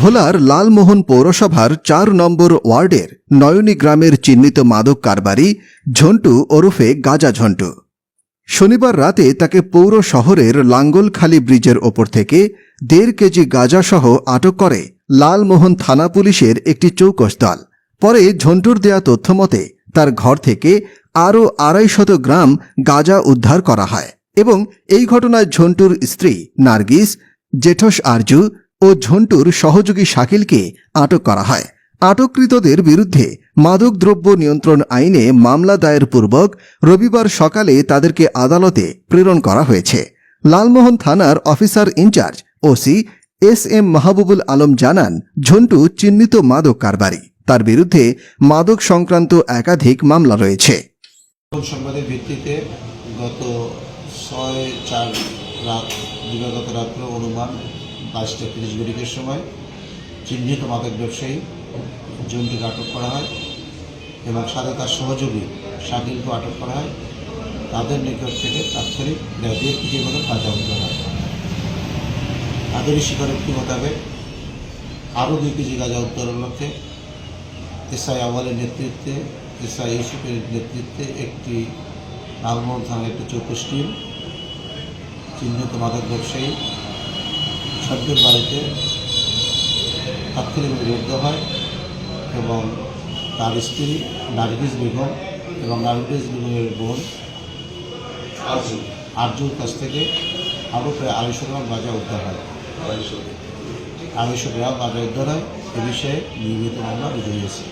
ভোলার লালমোহন পৌরসভার ৪ নম্বর ওয়ার্ডের নয়নী গ্রামের চিহ্নিত মাদক কারবারি ঝন্টু ওরফে গাজা ঝন্টু। শনিবার রাতে তাকে পৌর শহরের লাঙ্গলখালী ব্রিজের ওপর থেকে ১.৫ কেজি গাঁজাসহ আটক করে লালমোহন থানা পুলিশের একটি চৌকস দল। পরে ঝন্টুর দেয়া তথ্যমতে তার ঘর থেকে আরও ২৫০ গ্রাম গাঁজা উদ্ধার করা হয় এবং এই ঘটনায় ঝন্টুর স্ত্রী নার্গিস, জেঠস আরজু ও ঝন্টুর সহযোগী শাকিলকে আটক করা হয়। আটককৃতদের বিরুদ্ধে মাদকদ্রব্য নিয়ন্ত্রণ আইনে মামলা দায়ের পূর্বক রবিবার সকালে তাদেরকে আদালতে প্রেরণ করা হয়েছে। লালমোহন থানার officer in charge OC S M. Mahbubul Alam জানান, ঝন্টু চিহ্নিত মাদক কারবারি। তার বিরুদ্ধে মাদক সংক্রান্ত একাধিক মামলা রয়েছে। সংবাদের ভিত্তিতে গত ৬/৪ রাত দিবাগত রাত্রে অনুমান ২২টা ৩০ মিনিটের সময় চিহ্নিত মাদক ব্যবসায়ী ঝন্টুকে আটক করা হয় এবং সাথে তার সহযোগী শাকিলকে আটক করা হয়। তাদের নিকট থেকে তাৎক্ষণিক ১.৫ কেজির মতো গাঁজা উদ্ধার হয়। তাদেরই স্বীকারোক্তি মোতাবেক আরও ২ কেজি গাঁজা উদ্ধারের লক্ষ্যে এসআই আওয়ালের নেতৃত্বে, এসআই ইউসুফের নেতৃত্বে একটি লালমোহন থানার একটি চৌকস টিম চিহ্নিত মাদক ব্যবসায়ী সদ্যের বাড়িতে তাৎক্ষণিকভাবে রেড দেওয়া হয় এবং তার স্ত্রী নার্গিস বেগম এবং নার্গিস বেগমের বোন আরজুর কাছ থেকে আরও প্রায় ২৫০ গ্রাম গাঁজা উদ্ধার হয়। ২৫০ গ্রাম গাঁজা উদ্ধার হয়। এ বিষয়ে নিয়মিত মামলা রুজু হয়েছে।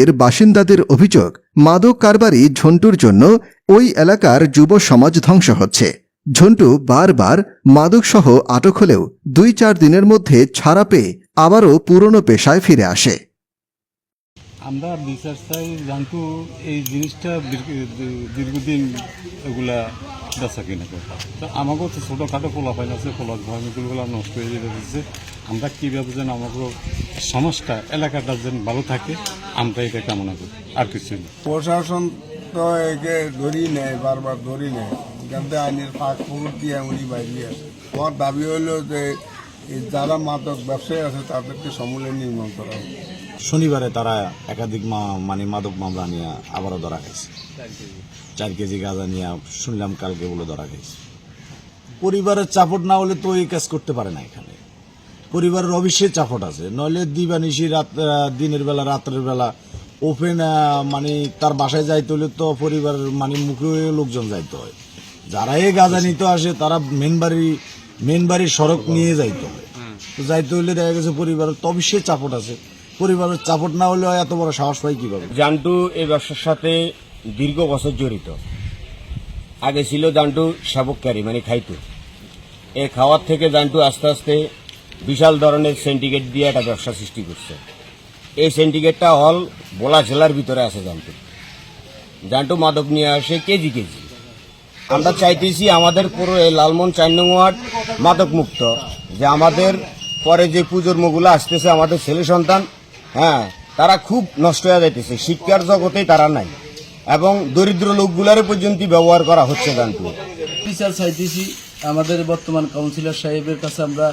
এর বাসিন্দাদের অভিযোগ, মাদক কারবারি ঝন্টুর জন্য ওই এলাকার যুব সমাজ ধ্বংস হচ্ছে। ঝন্টু বারবার মাদকসহ আটক হলেও ২-৪ দিনের মধ্যে ছাড়া পেয়ে আবারও পুরনো পেশায় ফিরে আসে। আমরা বিচার চাই, ঝন্টু এই জিনিসটা দীর্ঘদিন এগুলা বেচা কিনা করে। তো আমাকেও তো ছোটোখাটো পোলাপাইন আছে, পোলাগুলো নষ্ট হয়ে যেতে। আমরা কীভাবে যেন আমাকে সমাজটা এলাকাটা যেন ভালো থাকে, আমরা এটা কামনা করি, আর কিছু নেই। প্রশাসন তো একে ধরি নেয়, বারবার ধরি নেয়, যাতে আইনের ফাঁক ফুকুর দিয়ে উনি বাইরে আসে। আমার দাবি হইল যে যারা মাদক ব্যবসায়ী আছে তাদেরকে সমূলে নির্মূল করা হবে। শনিবারে তারা একাধিক মাদক মামলা নিয়ে আবারও ধরা খাইছে। ৪ কেজি গাঁজা নিয়ে শুনলাম কালকে বলে ধরা খাইছে। পরিবারের চাপট না হলে তো এই কাজ করতে পারে না। এখানে পরিবারের অবশ্যই চাপট আছে, নইলে দিবানিশি দিনের বেলা রাত্রের বেলা ওপেন তার বাসায় যাইতে হলে তো পরিবারের মুখে লোকজন যাইতে হয়। যারা এই গাঁজা নিতে আসে তারা মেন বাড়ির সড়ক নিয়ে যাইতে হয়। তো যাইতে হলে দেখা গেছে পরিবারের তো অবশ্যই চাপট আছে। পরিবারের চাপট না হলে এত বড় সাহস পাই কিভাবে? ঝন্টু এই ব্যবসার সাথে দীর্ঘ বছর জড়িত। আগে ছিল ঝন্টু শাবককারী, খাইতো। এই খাওয়ার থেকে ঝন্টু আস্তে আস্তে বিশাল ধরনের সিন্ডিকেট দিয়ে একটা ব্যবসা সৃষ্টি করছে। এই সিন্ডিকেটটা হল ভোলা জেলার ভিতরে আছে। ঝন্টু মাদক নিয়ে আসে কেজি কেজি। আমরা চাইতেছি আমাদের পুরো এই লালমোহন ৪ নং ওয়ার্ড মাদক মুক্ত, যে আমাদের পরে যে পুজোর মুখগুলো আসতেছে, আমাদের ছেলে সন্তান তারা খুব নষ্ট হয়ে যাইতেছে, শিক্ষার জগতেই তারা নাই এবং দরিদ্র লোকগুলার পর্যন্ত ব্যবহার করা হচ্ছে। ঝন্টু বিচার চাইতেছি আমাদের বর্তমান কাউন্সিলর সাহেবের কাছে আমরা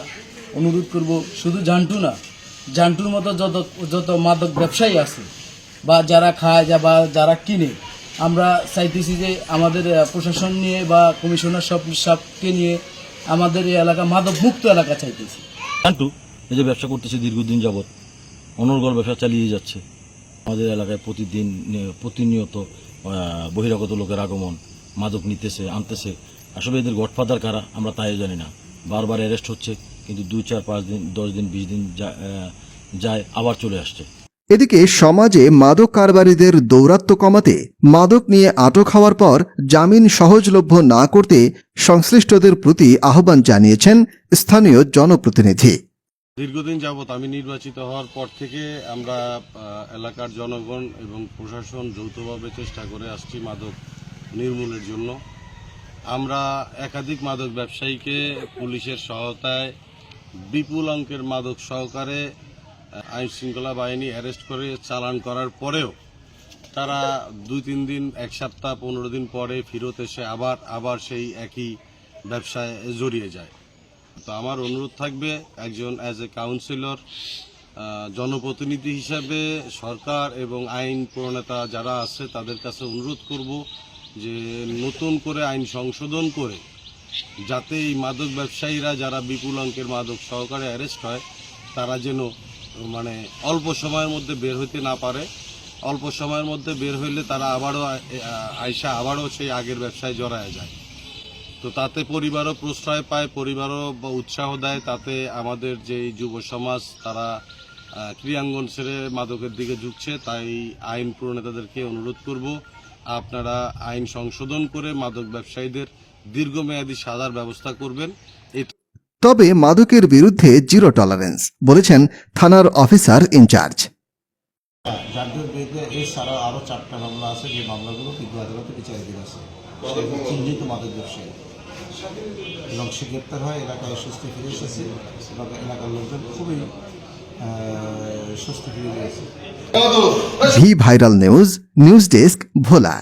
অনুরোধ করব, শুধু ঝন্টু না, ঝন্টুর মতো যত মাদক ব্যবসায়ী আছে বা যারা খায় বা যারা কিনে, আমরা চাইতেছি যে আমাদের প্রশাসন নিয়ে বা কমিশনার সবকে নিয়ে আমাদের এই এলাকা মাদক মুক্ত এলাকা চাইতেছি। ঝন্টু এই যে ব্যবসা করতেছে দীর্ঘদিন যাবৎ, অনর্গল ব্যবসা চালিয়ে যাচ্ছে। আমাদের এলাকায় প্রতিনিয়ত বহিরাগত লোকের আগমন, মাদক নিতেছে, আনতেছে। আসলে এদের গডফাদার কারা আমরা তাই জানি না। বারবার অ্যারেস্ট হচ্ছে, কিন্তু 2, 4, 5 দিন, 10 দিন, 20 দিন যায়, আবার চলে আসছে। এদিকে সমাজে মাদক কারবারিদের দৌরাত্ম্য কমাতে মাদক নিয়ে আটক হওয়ার পর জামিন সহজলভ্য না করতে সংশ্লিষ্টদের প্রতি আহ্বান জানিয়েছেন স্থানীয় জনপ্রতিনিধি। দীর্ঘদিন যাবৎ আমি নির্বাচিত হওয়ার পর থেকে আমরা এলাকার জনগণ এবং প্রশাসন যৌথভাবে চেষ্টা করে আসছি মাদক নির্মূলের জন্য। আমরা একাধিক মাদক ব্যবসায়ীকে পুলিশের সহায়তায় বিপুল অঙ্কের মাদক সহকারে আইন শৃঙ্খলা বাহিনী অ্যারেস্ট করে চালান করার পরেও তারা 2-3 দিন, 1 সপ্তাহ, 15 দিন পরে ফেরত এসে আবার সেই একই ব্যবসায় জড়িয়ে যায়। তো আমার অনুরোধ থাকবে, একজন অ্যাজ এ কাউন্সিলর জনপ্রতিনিধি হিসাবে সরকার এবং আইন প্রণেতা যারা আছে তাদের কাছে অনুরোধ করব যে নতুন করে আইন সংশোধন করে যাতে এই মাদক ব্যবসায়ীরা যারা বিপুল অঙ্কের মাদক সহকারে অ্যারেস্ট হয় তারা যেন মানে অল্প সময়ের মধ্যে বের হইতে না পারে। অল্প সময়ের মধ্যে বের হইলে তারা আইসা আবারও সেই আগের ব্যবসায় জড়ায় যায়। তো তাতে পরিবারও প্রশ্রয় পায়, পরিবারও উৎসাহ দেয়। তাতে আমাদের যে যুব সমাজ তারা ক্রিয়াঙ্গন ছেড়ে মাদকের দিকে ঝুঁকছে। তাই আইন প্রণেতাদেরকে অনুরোধ করব আপনারা আইন সংশোধন করে মাদক ব্যবসায়ীদের দীর্ঘমেয়াদী সাজার ব্যবস্থা করবেন। তবে মাদকের বিরুদ্ধে জিরো টলারেন্স বলেছেন থানার অফিসার ইনচার্জ। জান্টুর বিরুদ্ধে এছাড়াও আরও 4টা মামলা আছে, যে মামলাগুলো কিন্তু আদালতে বিচারাধীন আছে। সেগুলো চিহ্নিত মাদক ব্যবসায়ী এবং সে গ্রেপ্তার হয়, এলাকায় স্বস্তি ফিরে এসেছে এবং এলাকার লোকজন খুবই স্বস্তি ফিরে গিয়েছে। ভি ভাইরাল নিউজ ডেস্ক ভোলা।